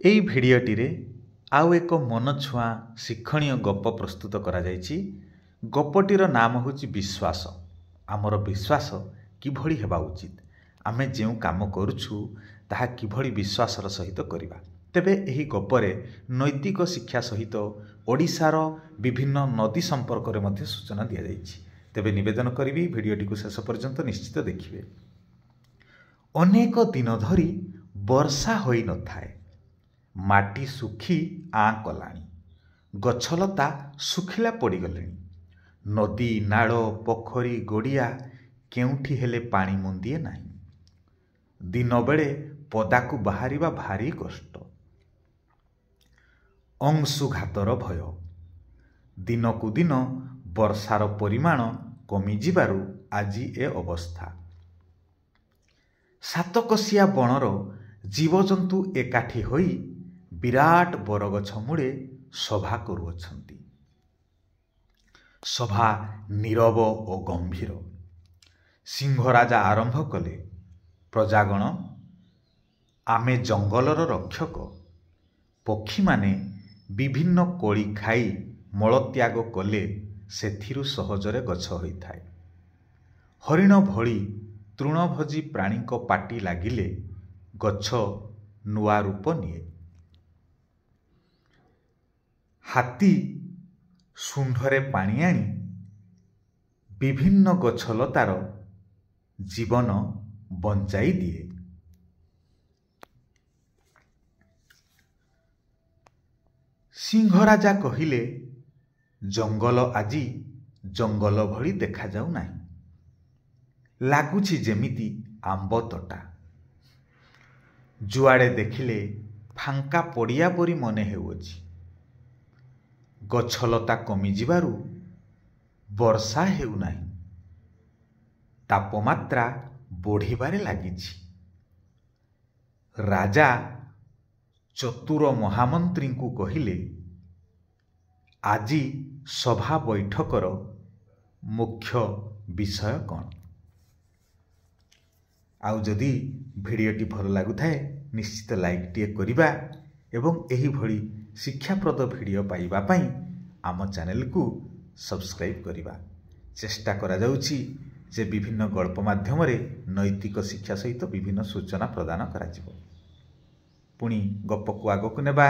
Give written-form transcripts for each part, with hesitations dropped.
এই ভিଡ଼ିଓଟିରେ ଆଉ ଏକ ମନଛୁଆଁ ଶିକ୍ଷଣୀୟ ଗପ ପ୍ରସ୍ତୁତ କରାଯାଇଛି। ଗପଟିର ନାମ ହେଉଛି ବିଶ୍ୱାସ। ଆମର ବିଶ୍ୱାସ କିଭଳି ହେବା ଉଚିତ, ଆମେ ଯେଉଁ କାମ କରୁଛୁ ତାହା କିଭଳି ବିଶ୍ୱାସର ସହିତ କରିବା। ତେବେ ଏହି ଗପରେ ନୈତିକ ଶିକ୍ଷା ସହିତ ଓଡ଼ିଶାର ବିଭିନ୍ନ ନଦୀ ସମ୍ପର୍କରେ ମଧ୍ୟ ସୂଚନା ଦିଆଯାଇଛି। ତେବେ ନିବେଦନ କରିବି ଭିଡ଼ିଓଟିକୁ ଶେଷ ପର୍ଯ୍ୟନ୍ତ ନିଶ୍ଚିତ ଦେଖିବେ। ଅନେକ ଦିନ ଧରି ବର୍ଷା ହୋଇନଥାଏ। ମାଟି ଶୁଖି ଆଁ କଲାଣି, ଗଛଲତା ଶୁଖିଲା ପଡ଼ିଗଲେଣି। ନଦୀ, ନାଳ, ପୋଖରୀ, ଗଡ଼ିଆ କେଉଁଠି ହେଲେ ପାଣି ମୁନ୍ଦିଏ ନାହିଁ। ଦିନବେଳେ ପଦାକୁ ବାହାରିବା ଭାରି କଷ୍ଟ। ଅଂଶୁଘାତର ଭୟ। ଦିନକୁ ଦିନ ବର୍ଷାର ପରିମାଣ କମିଯିବାରୁ ଆଜି ଏ ଅବସ୍ଥା। ସାତକୋଶିଆ ବଣର ଜୀବଜନ୍ତୁ ଏକାଠି ହୋଇ ବିରାଟ ବରଗଛ ମୂଳେ ସଭା କରୁଅଛନ୍ତି। ସଭା ନୀରବ ଓ ଗମ୍ଭୀର। ସିଂହରାଜା ଆରମ୍ଭ କଲେ, ପ୍ରଜାଗଣ, ଆମେ ଜଙ୍ଗଲର ରକ୍ଷକ। ପକ୍ଷୀମାନେ ବିଭିନ୍ନ କୋଳି ଖାଇ ମଳତ୍ୟାଗ କଲେ ସେଥିରୁ ସହଜରେ ଗଛ ହୋଇଥାଏ। ହରିଣ ଭଳି ତୃଣଭୋଜୀ ପ୍ରାଣୀଙ୍କ ପାଟି ଲାଗିଲେ ଗଛ ନୂଆ ରୂପ ନିଏ। ହାତୀ ଶୁଣ୍ଢରେ ପାଣି ଆଣି ବିଭିନ୍ନ ଗଛଲତାର ଜୀବନ ବଞ୍ଚାଇ ଦିଏ। ସିଂହରାଜା କହିଲେ, ଜଙ୍ଗଲ ଆଜି ଜଙ୍ଗଲ ଭଳି ଦେଖାଯାଉ ନାହିଁ। ଲାଗୁଛି ଯେମିତି ଆମ୍ବ ତୋଟା। ଯୁଆଡ଼େ ଦେଖିଲେ ଫାଙ୍କା ପଡ଼ିଆ ପରି ମନେ ହେଉଅଛି। ଗଛଲତା କମିଯିବାରୁ ବର୍ଷା ହେଉନାହିଁ। ତାପମାତ୍ରା ବଢ଼ିବାରେ ଲାଗିଛି। ରାଜା ଚତୁର ମହାମନ୍ତ୍ରୀଙ୍କୁ କହିଲେ, ଆଜି ସଭା ବୈଠକର ମୁଖ୍ୟ ବିଷୟ କ'ଣ? ଆଉ ଯଦି ଭିଡ଼ିଓଟି ଭଲ ଲାଗୁଥାଏ ନିଶ୍ଚିତ ଲାଇକ୍ଟିଏ କରିବା ଏବଂ ଏହିଭଳି ଶିକ୍ଷାପ୍ରଦ ଭିଡ଼ିଓ ପାଇବା ପାଇଁ ଆମ ଚ୍ୟାନେଲକୁ ସବସ୍କ୍ରାଇବ୍ କରିବା। ଚେଷ୍ଟା କରାଯାଉଛି ଯେ ବିଭିନ୍ନ ଗଳ୍ପ ମାଧ୍ୟମରେ ନୈତିକ ଶିକ୍ଷା ସହିତ ବିଭିନ୍ନ ସୂଚନା ପ୍ରଦାନ କରାଯିବ। ପୁଣି ଗପକୁ ଆଗକୁ ନେବା।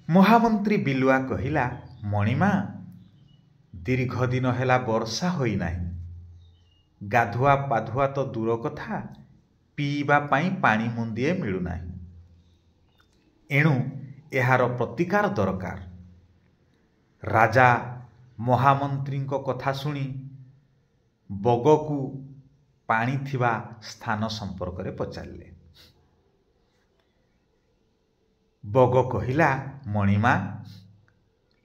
ମହାମନ୍ତ୍ରୀ ବିଲୁଆ କହିଲା, ମଣିମା, ଦୀର୍ଘ ଦିନ ହେଲା ବର୍ଷା ହୋଇନାହିଁ। ଗାଧୁଆ ପାଧୁଆ ତ ଦୂର କଥା, ପିଇବା ପାଇଁ ପାଣି ମୁନ୍ଦିଏ ମିଳୁନାହିଁ। ଏଣୁ ଏହାର ପ୍ରତିକାର ଦରକାର। ରାଜା ମହାମନ୍ତ୍ରୀଙ୍କ କଥା ଶୁଣି ବଗକୁ ପାଣି ଥିବା ସ୍ଥାନ ସମ୍ପର୍କରେ ପଚାରିଲେ। ବଗ କହିଲା, ମଣିମା,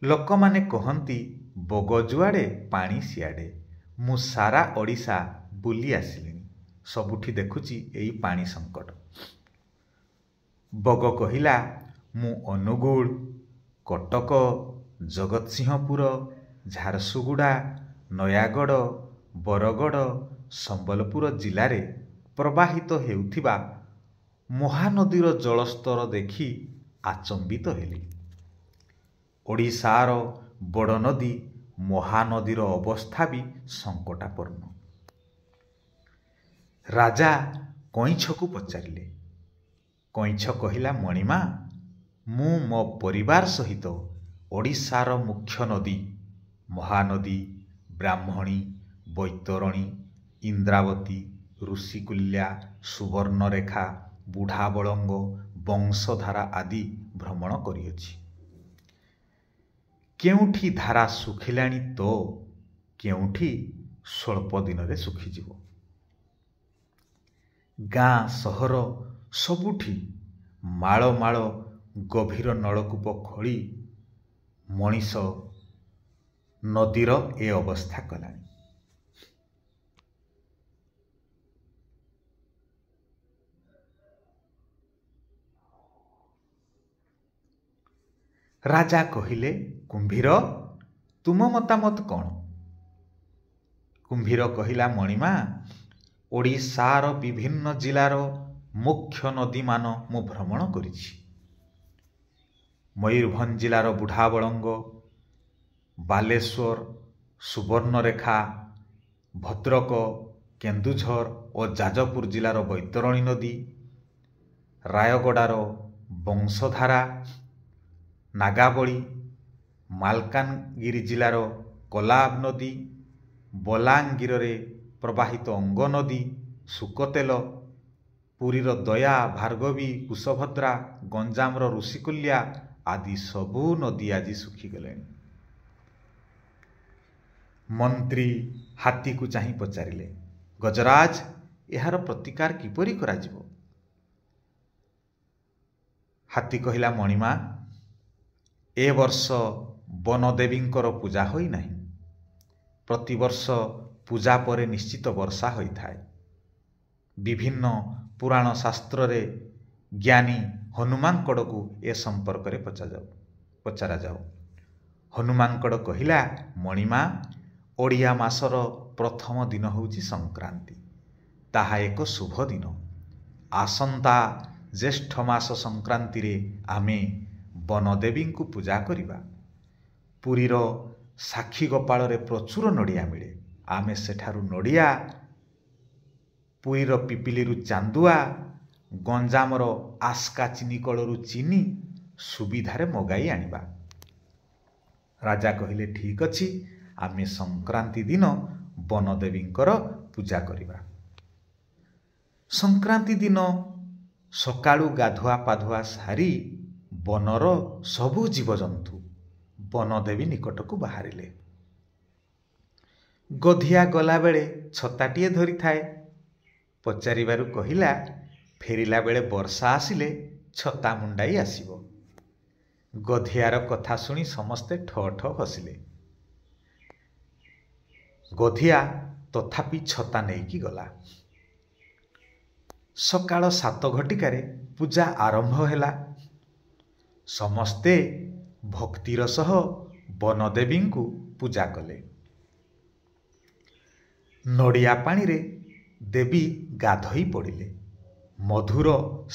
ଲୋକମାନେ କହନ୍ତି ବଗ ଯୁଆଡ଼େ ପାଣି ସିଆଡ଼େ। ମୁଁ ସାରା ଓଡ଼ିଶା ବୁଲି ଆସିଲିଣି, ସବୁଠି ଦେଖୁଛି ଏଇ ପାଣି ସଙ୍କଟ। ବଗ କହିଲା, ମୁଁ ଅନୁଗୁଳ, କଟକ, ଜଗତସିଂହପୁର, ଝାରସୁଗୁଡ଼ା, ନୟାଗଡ଼, ବରଗଡ଼, ସମ୍ବଲପୁର ଜିଲ୍ଲାରେ ପ୍ରବାହିତ ହେଉଥିବା ମହାନଦୀର ଜଳସ୍ତର ଦେଖି ଆଚମ୍ବିତ ହେଲି। ଓଡ଼ିଶାର ବଡ଼ ନଦୀ ମହାନଦୀର ଅବସ୍ଥା ବି ସଙ୍କଟାପନ୍ନ। ରାଜା କଇଁଛକୁ ପଚାରିଲେ। କଇଁଛ କହିଲା, ମଣିମା, ମୁଁ ମୋ ପରିବାର ସହିତ ଓଡ଼ିଶାର ମୁଖ୍ୟ ନଦୀ ମହାନଦୀ, ବ୍ରାହ୍ମଣୀ, ବୈତରଣୀ, ଇନ୍ଦ୍ରାବତୀ, ଋଷିକୁଲ୍ୟା, ସୁବର୍ଣ୍ଣରେଖା, ବୁଢ଼ାବଳଙ୍ଗ, ବଂଶଧାରା ଆଦି ଭ୍ରମଣ କରିଅଛି। କେଉଁଠି ଧାରା ଶୁଖିଲାଣି ତ କେଉଁଠି ସ୍ୱଳ୍ପ ଦିନରେ ଶୁଖିଯିବ। ଗାଁ ସହର ସବୁଠି ମାଳ ମାଳ ଗଭୀର ନଳକୂପ ଖୋଳି ମଣିଷ ନଦୀର ଏ ଅବସ୍ଥା କଲାଣି। ରାଜା କହିଲେ, କୁମ୍ଭୀର, ତୁମ ମତାମତ କ'ଣ? କୁମ୍ଭୀର କହିଲା, ମଣିମା, ଓଡ଼ିଶାର ବିଭିନ୍ନ ଜିଲ୍ଲାର ମୁଖ୍ୟ ନଦୀମାନ ମୁଁ ଭ୍ରମଣ କରିଛି। ମୟୂରଭଞ୍ଜ ଜିଲ୍ଲାର ବୁଢ଼ାବଳଙ୍ଗ, ବାଲେଶ୍ୱର, ସୁବର୍ଣ୍ଣରେଖା, ଭଦ୍ରକ, କେନ୍ଦୁଝର ଓ ଯାଜପୁର ଜିଲ୍ଲାର ବୈତରଣୀ ନଦୀ, ରାୟଗଡ଼ାର ବଂଶଧାରା, ନାଗାବଳୀ, ମାଲକାନଗିରି ଜିଲ୍ଲାର କୋଲାବ ନଦୀ, ବଲାଙ୍ଗୀରରେ ପ୍ରବାହିତ ଅଙ୍ଗ ନଦୀ, ସୁକତେଲ, ପୁରୀର ଦୟା, ଭାର୍ଗବୀ, କୁଶଭଦ୍ରା, ଗଞ୍ଜାମର ଋଷିକୁଲ୍ୟା ଆଦି ସବୁ ନଦୀ ଆଜି ଶୁଖିଗଲେଣି। ମନ୍ତ୍ରୀ ହାତୀକୁ ଚାହିଁ ପଚାରିଲେ, ଗଜରାଜ, ଏହାର ପ୍ରତିକାର କିପରି କରାଯିବ? ହାତୀ କହିଲା, ମଣିମା, ଏ ବର୍ଷ ବନଦେବୀଙ୍କର ପୂଜା ହୋଇନାହିଁ। ପ୍ରତିବର୍ଷ ପୂଜା ପରେ ନିଶ୍ଚିତ ବର୍ଷା ହୋଇଥାଏ। ବିଭିନ୍ନ ପୁରାଣ ଶାସ୍ତ୍ରରେ ଜ୍ଞାନୀ ହନୁମାନଙ୍କଡ଼କୁ ଏ ସମ୍ପର୍କରେ ପଚରାଯାଉ। ହନୁମାନଙ୍କଡ଼ କହିଲା, ମଣିମା, ଓଡ଼ିଆ ମାସର ପ୍ରଥମ ଦିନ ହେଉଛି ସଂକ୍ରାନ୍ତି। ତାହା ଏକ ଶୁଭ ଦିନ। ଆସନ୍ତା ଜ୍ୟେଷ୍ଠ ମାସ ସଂକ୍ରାନ୍ତିରେ ଆମେ ବନଦେବୀଙ୍କୁ ପୂଜା କରିବା। ପୁରୀର ସାକ୍ଷୀଗୋପାଳରେ ପ୍ରଚୁର ନଡ଼ିଆ ମିଳେ। ଆମେ ସେଠାରୁ ନଡ଼ିଆ, ପୁରୀର ପିପିଲିରୁ ଚାନ୍ଦୁଆ, ଗଞ୍ଜାମର ଆସ୍କା ଚିନିକଳରୁ ଚିନି ସୁବିଧାରେ ମଗାଇ ଆଣିବା। ରାଜା କହିଲେ, ଠିକ୍ ଅଛି, ଆମେ ସଂକ୍ରାନ୍ତି ଦିନ ବନଦେବୀଙ୍କର ପୂଜା କରିବା। ସଂକ୍ରାନ୍ତି ଦିନ ସକାଳୁ ଗାଧୁଆ ପାଧୁଆ ସାରି ବନର ସବୁ ଜୀବଜନ୍ତୁ ବନଦେବୀ ନିକଟକୁ ବାହାରିଲେ। ଗଧିଆ ଗଲାବେଳେ ଛତାଟିଏ ଧରିଥାଏ। ପଚାରିବାରୁ କହିଲା, ଫେରିଲା ବେଳେ ବର୍ଷା ଆସିଲେ ଛତା ମୁଣ୍ଡାଇ ଆସିବ। ଗଧିଆର କଥା ଶୁଣି ସମସ୍ତେ ଠ ଠ ହସିଲେ। ଗଧିଆ ତଥାପି ଛତା ନେଇକି ଗଲା। ସକାଳ 7 ଘଟିକାରେ ପୂଜା ଆରମ୍ଭ ହେଲା। ସମସ୍ତେ ଭକ୍ତିର ସହ ବନଦେବୀଙ୍କୁ ପୂଜା କଲେ। ନଡ଼ିଆ ପାଣିରେ ଦେବୀ ଗାଧୋଇ ପଡ଼ିଲେ। ମଧୁର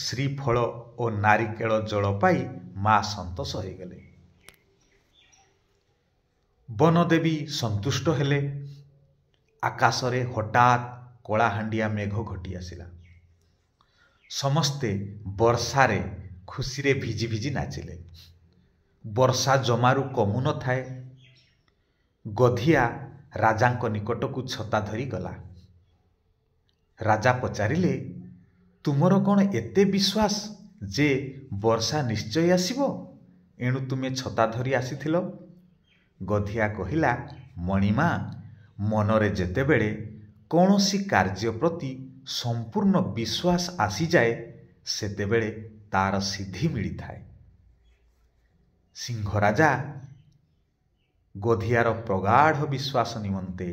ଶ୍ରୀଫଳ ଓ ନାରିକେଳ ଜଳ ପାଇ ମା ସନ୍ତୋଷ ହୋଇଗଲେ। ବନଦେବୀ ସନ୍ତୁଷ୍ଟ ହେଲେ। ଆକାଶରେ ହଠାତ୍ କଳାହାଣ୍ଡିଆ ମେଘ ଘୋଟି ଆସିଲା। ସମସ୍ତେ ବର୍ଷାରେ ଖୁସିରେ ଭିଜି ଭିଜି ନାଚିଲେ। ବର୍ଷା ଜମାରୁ କମୁ ନଥାଏ। ଗଧିଆ ରାଜାଙ୍କ ନିକଟକୁ ଛତା ଧରି ଗଲା। ରାଜା ପଚାରିଲେ, ତୁମର କ'ଣ ଏତେ ବିଶ୍ୱାସ ଯେ ବର୍ଷା ନିଶ୍ଚୟ ଆସିବ, ଏଣୁ ତୁମେ ଛତା ଧରି ଆସିଥିଲ? ଗଧିଆ କହିଲା, ମଣିମା, ମନରେ ଯେତେବେଳେ କୌଣସି କାର୍ଯ୍ୟ ପ୍ରତି ସମ୍ପୂର୍ଣ୍ଣ ବିଶ୍ୱାସ ଆସିଯାଏ, ସେତେବେଳେ ତାର ସିଦ୍ଧି ମିଳିଥାଏ। ସିଂହରାଜା ଗଧିଆର ପ୍ରଗାଢ଼ ବିଶ୍ୱାସ ନିମନ୍ତେ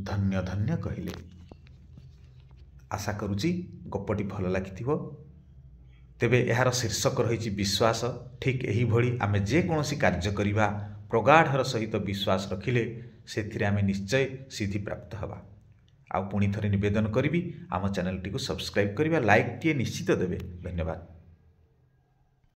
ଧନ୍ୟ ଧନ୍ୟ କହିଲେ। ଆଶା କରୁଛି ଗପଟି ଭଲ ଲାଗିଥିବ। ତେବେ ଏହାର ଶୀର୍ଷକ ରହିଛି ବିଶ୍ୱାସ। ଠିକ୍ ଏହିଭଳି ଆମେ ଯେକୌଣସି କାର୍ଯ୍ୟ କରିବା, ପ୍ରଗାଢ଼ର ସହିତ ବିଶ୍ୱାସ ରଖିଲେ ସେଥିରେ ଆମେ ନିଶ୍ଚୟ ସିଦ୍ଧିପ୍ରାପ୍ତ ହେବା। ଆଉ ପୁଣି ଥରେ ନିବେଦନ କରିବି, ଆମ ଚ୍ୟାନେଲଟିକୁ ସବସ୍କ୍ରାଇବ୍ କରିବା, ଲାଇକ୍ଟିଏ ନିଶ୍ଚିତ ଦେବେ। ଧନ୍ୟବାଦ।